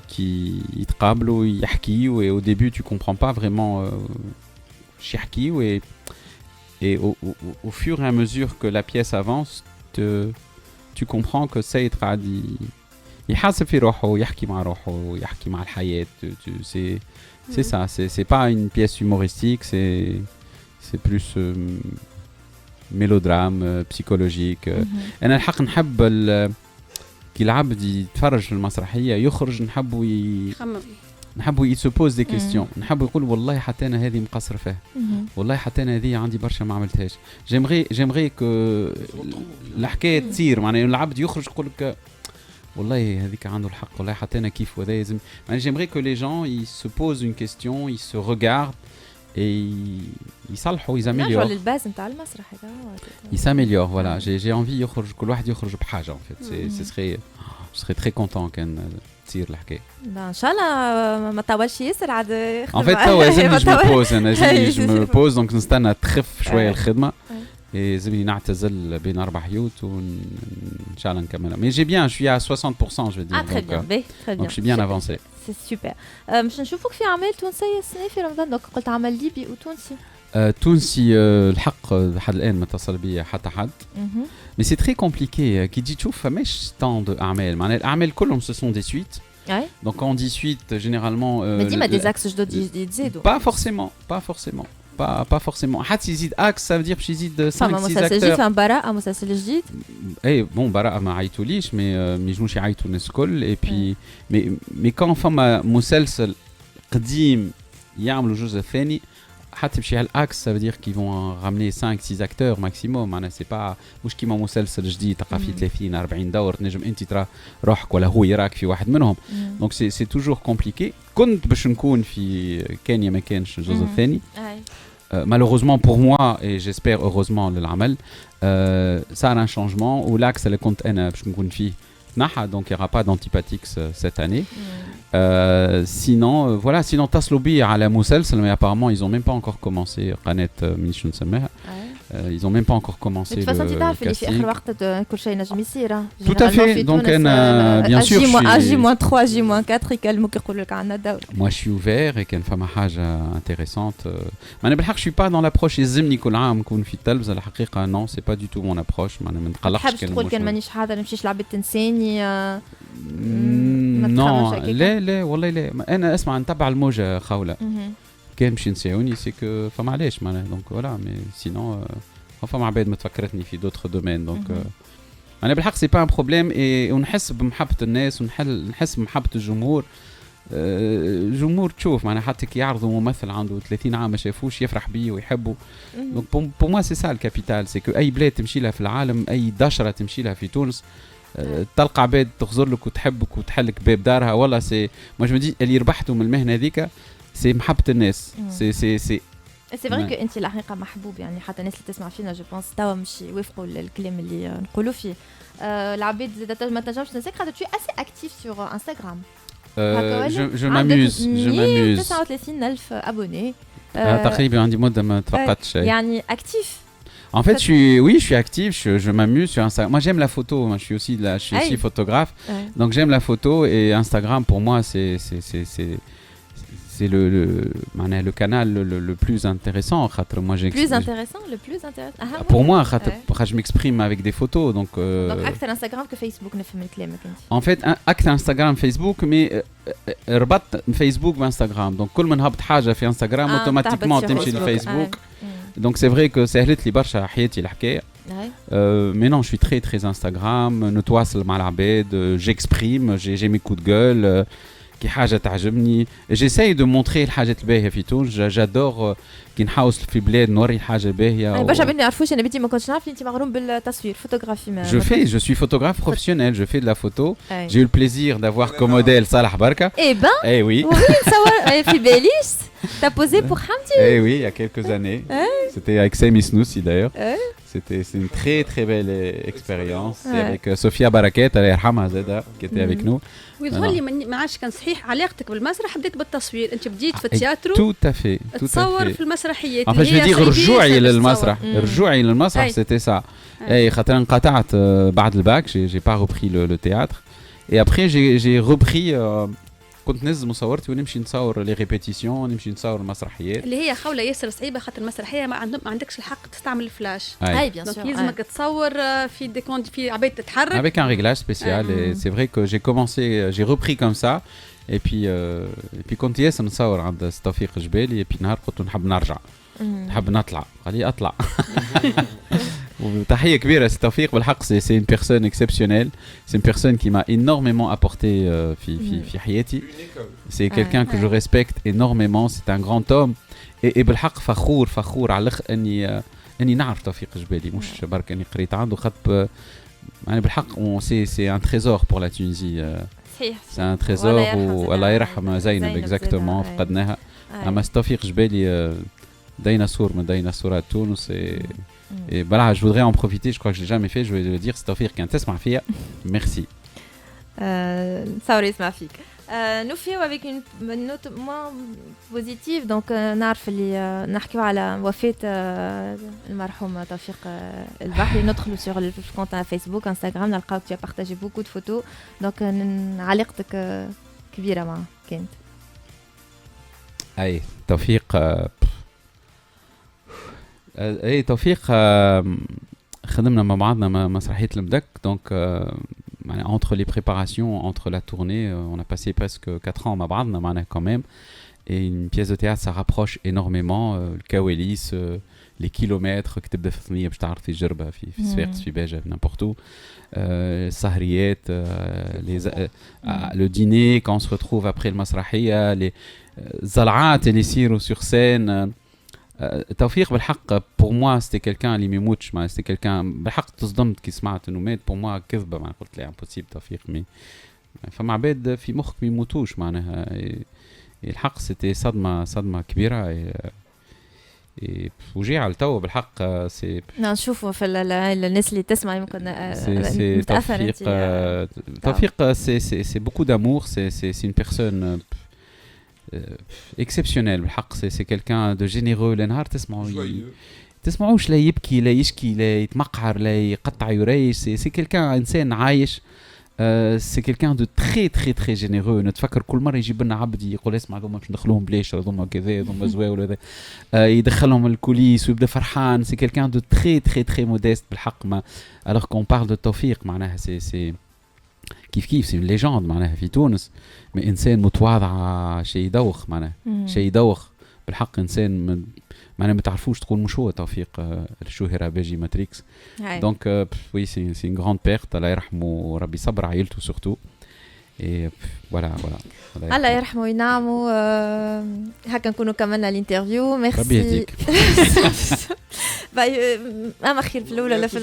B: qui يتقابلوا يحكيوا, et au début tu comprends pas vraiment شي يحكيوا, et au fur et à mesure que la pièce avance tu comprends que سيد قاعد يحاسب في روحه, يحكي مع روحه, يحكي مع الحياة. C'est ça, c'est pas une pièce humoristique, c'est plus mélodrame, psychologique. أنا الحق نحب كي العبد يتفرج في المسرحية يخرج نحبوا il se pose des questions. نحب يقول والله حتى أنا هذه مقصر فيها, والله حتى أنا هذه عندي برشا ما عملتهاش. j'aimerais que الحكاية تصير معناه العبد يخرج يقول لك والله هذيك عنده الحق, والله حتى أنا كيف وذا يلزم. j'aimerais que les gens ils se posent une question, ils se regardent et يصلحوا, ils améliorent. Ils s'améliorent, voilà. J'ai envie يخرج كل واحد يخرج بحاجة en fait. Je serais très content كان تصير الحكايه.
A: ان شاء الله ما طولش ياسر عاد.
B: ان فيت توا لازمني جو مو بوز دونك نستنى تخف شويه الخدمه. لازمني نعتزل بين 4 حيوت وان شاء الله نكملها. مي جي بيان je suis à 60% je veux dire.
A: Très bien.
B: Donc je suis bien avancé.
A: C'est super. باش نشوفوك في اعمال تونسيه السنه في رمضان. دونك قلت عمل ليبي وتونسي.
B: تونسي الحق لحد الان ما اتصل بيا حتى حد. Mais c'est très compliqué. كي تجي تشوف فماش طون دو اعمال, معناها الاعمال كلهم ce sont des suites. Donc quand on dit suite généralement
A: mais dis-moi des axes جدد يزيدوا.
B: pas forcément. حتى يزيد axe ça veut dire باش يزيد 5-6
A: مسلسل جديد فهم براءة, مسلسل جديد.
B: اي بون براءة ما عيطوليش مي يجموش يعيطوا الناس الكل. اي بي مي كان فما مسلسل قديم يعملوا الجزء الثاني حتمشي هالاكس ça veut dire qu'ils vont ramener 5-6 acteurs maximum معناها سي با مش كيما مسلسل جديد تلقى فيه 30-40 دور تنجم انت ترى روحك ولا هو يراك في واحد منهم دونك سي توجور كومبليكي كنت باش نكون في كان يا ما كانش الجزء الثاني malheureusement pour moi et j'espère heureusement للعمل ça a un changement ou l'axe اللي كنت انا باش نكون فيه نحا donc il y aura pas d'Antipatix cette année sinon voilà sinon Taslobi على مسلسل mais apparemment ils ont même pas encore commencé قناة مانيش نسميها ils ont même pas encore commencé le casting. Tout à fait. Donc bien sûr
A: J-3, J-4 يكلموك يقولوا لك عندنا دور.
B: Moi je suis ouvert et كان فما حاجة intéressante. أنا بالحق je suis pas dans l'approche يلزمني كل عام نكون في التلفزة الحقيقة non c'est pas du tout mon approche ما نتقلقش
A: كان. تحبش تقول كان مانيش حاضر نمشيش لعبة تنساني.
B: non لا والله لا أنا أسمع نتبع الموجة خولة. كان باش ينساوني سي كو فما علاش معناها دونك فوالا مي سينون فما عباد ما تفكرتني في دوتر دومين دونك انا بالحق سي با ان بروبليم اي ونحس بمحبه الناس ونحس بمحبه الجمهور الجمهور تشوف معناها حتى كي يعرضوا ممثل عنده 30 عام ما شافوش يفرح بيه ويحبه دونك بور موا سي سا الكابيتال سي كو اي بلاد تمشي لها في العالم اي دشره تمشي لها في تونس تلقى عباد تخزر لك وتحبك وتحلك باب دارها والله سي ما جو مدي اللي ربحته من المهنه هذيك سي محبة الناس سي
A: سي فري كو انت الحقيقه محبوب يعني حتى الناس اللي تسمع فينا جو بونس توا مش يوافقوا الكلام اللي نقولوا فيه العباد زاد ما تنجمش تنساك خاطر tu es assez actif sur Instagram
B: je m'amuse
A: 39,000 abonnés
B: تقريبا عندي مده ما تفقدتش
A: يعني actif.
B: En fait, je suis actif, je m'amuse sur Instagram. Moi, j'aime la photo. Moi, je suis aussi photographe. Donc, j'aime la photo et Instagram, pour moi, c'est le canal le plus intéressant. Moi,
A: le plus intéressant.
B: Pour moi, je m'exprime avec des photos. Donc,
A: acte Instagram que Facebook ne fait pas.
B: En fait, acte Instagram, Facebook, mais ربط Facebook وإنستغرام. Donc, كل من هبط حاجة في Instagram, automatiquement تمشي لفيسبوك. Donc, c'est vrai que سهلت لي برشا حياتي الحكاية. Mais non, je suis très très Instagram. نتواصل مع العباد, j'exprime, j'ai mes coups de gueule. كي حاجه تعجبني جيساي دو مونطري الحاجات الباهيه في تونس جادور كي نحاوس في بلاد نوري الحاجه الباهيه
A: باش عباد ما يعرفوش انا بنتي ما كنتش نعرف انت مغروم بالتصوير فوتوغرافي
B: je suis photographe professionnel je fais de la photo j'ai eu le plaisir d'avoir comme modèle Salah Barka
A: eh oui نصور في باليش t'as posé pour Hamdi
B: eh oui il y a quelques années c'était avec Sami Snoussi d'ailleurs c'est une très très belle expérience avec Sofia Baraket Allah yarhamha zada qui était avec nous
E: ويظهر لي ما عادش كان صحيح علاقتك بالمسرح بديت بالتصوير انت بديت في التياترو
B: tout à fait
E: تصور في المسرحيات
B: اللي هي رجوعي للمسرح c'était ça اي خاطر انقطعت بعد الباك j'ai pas repris le théâtre et après j'ai repris كنت نزل مصورتي ونمشي نصور لي ريبيتيسيون نمشي نصور المسرحيات
E: اللي هي خولة ياسر صعيبه خاطر المسرحيه ما عندكش الحق تستعمل الفلاش
A: اي بيان سور
E: لازمك تصور في ديكونت في عباد تتحرك
B: avec un réglage spécial et c'est vrai que j'ai repris comme ça et puis كنت ياسر نصور عند توفيق جبالي et puis نهار قلت نحب نرجع نحب نطلع قال لي اطلع وتحية كبيرة توفيق بالحق c'est une personne exceptionnelle c'est une personne qui m'a énormément apporté في حياتي c'est quelqu'un que je respecte énormément c'est un grand homme et بالحق فخور على الأخ أني نعرف توفيق جبالي مش برك أني قريت عنده خط يعني بالحق c'est un trésor pour la Tunisie c'est un trésor والله يرحم زينب exactement فقدناها أما توفيق جبالي ديناصور من ديناصورات تونس et voilà je voudrais en profiter je crois que je l'ai jamais fait je vais le dire c'est توفيق كان تسمع فيا merci
A: صوري اسمع فيك نوفيو avec une note moins positive donc نعرف اللي نحكيو على وفاة المرحوم توفيق البحري ندخلوا sur le compte Facebook Instagram نلقاو tu as partagé beaucoup de photos donc علاقتك كبيرة معه كانت
B: اي توفيق اي توفيق خدمنا مع بعضنا مسرحية المدك دونك entre les préparations entre la tournée on a passé presque 4 ans مع بعضنا معنا quand même et une pièce de théâtre ça rapproche énormément الكواليس les kilomètres que تبدا في ثنية باش تعرف في جربة في صفاقس في باجة n'importe où السهريات le dîner quand on se retrouve après المسرحية les زلعات اللي يصيروا sur scène توفيق بالحق pour moi c'était quelqu'un اللي ما يموتش معناها c'était quelqu'un بالحق تصدمت كي سمعت انه مات pour moi كذبه معناها قلت لي impossible توفيق مي فما عباد في مخك ما يموتوش معناها الحق c'était صدمه كبيره وجي على التو بالحق سي
A: نشوفوا في الناس اللي تسمع يمكن
B: متاثره توفيق سي beaucoup d'amour c'est une personne exceptionnel بالحق c'est quelqu'un de généreux لنهار تسمعوش لا يبكي لا يشكي لا يتمقعر لا يقطع يريش c'est quelqu'un انسان عايش c'est quelqu'un de très très très généreux نتفكر كل مره يجيب لنا عبد يقول اسمع هذوما باش ندخلوهم بلاش هذوما كذا هذوما زواول هذا يدخلهم الكوليس ويبدا فرحان c'est quelqu'un de très très très modeste بالحق ما alors qu'on parle de توفيق معناها c'est كيف سي ليجوند معناها في تونس من انسان متواضع شيء يدوخ معناها شيء يدوخ بالحق انسان معناها ما تعرفوش تقول مش هو توفيق الشهرة باجي ماتريكس دونك وي سي ان غراند بيرت الله يرحمه ربي صبر عائلته سورتو اي فوالا
A: الله يرحمه وينعمه هكا نكونوا كملنا الانترفيو ميرسي
B: ربي يهديك
A: اما خير في الاولى لا في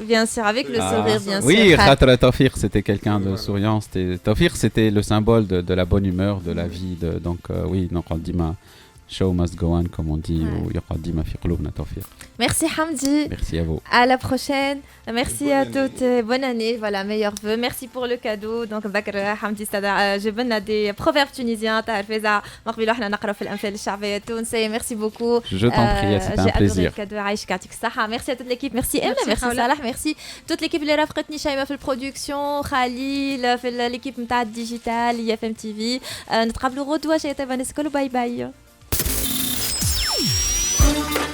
A: bien sûr avec le sourire bien sûr
B: oui خاطر توفيق c'était quelqu'un de souriant توفيق c'était le symbole de la bonne humeur de la vie donc oui نقعد ديما show must go on comme on dit ويقعد ديما في قلوبنا توفيق.
A: Merci Hamdi.
B: Merci à vous.
A: À la prochaine. Merci à toutes. Bonne année. Voilà, meilleurs vœux. Merci pour le cadeau. Donc Bakr Hamdi جبنا des proverbes tunisiens. تعرفوا مقبل احنا نقرا في الامثال الشعبيه التونسيه. Merci beaucoup.
B: Je t'en prie, c'était un plaisir.
A: cadeau عايشك يعطيك الصحه. Merci à toute l'équipe. Merci Emma, merci Salah, merci toute l'équipe اللي رافقتني شيماء في البرودكسيون، خليل في l'équipe نتاع الديجيتال IFM TV. نتقابلوا غدوه شي طيبه الناس الكل باي باي.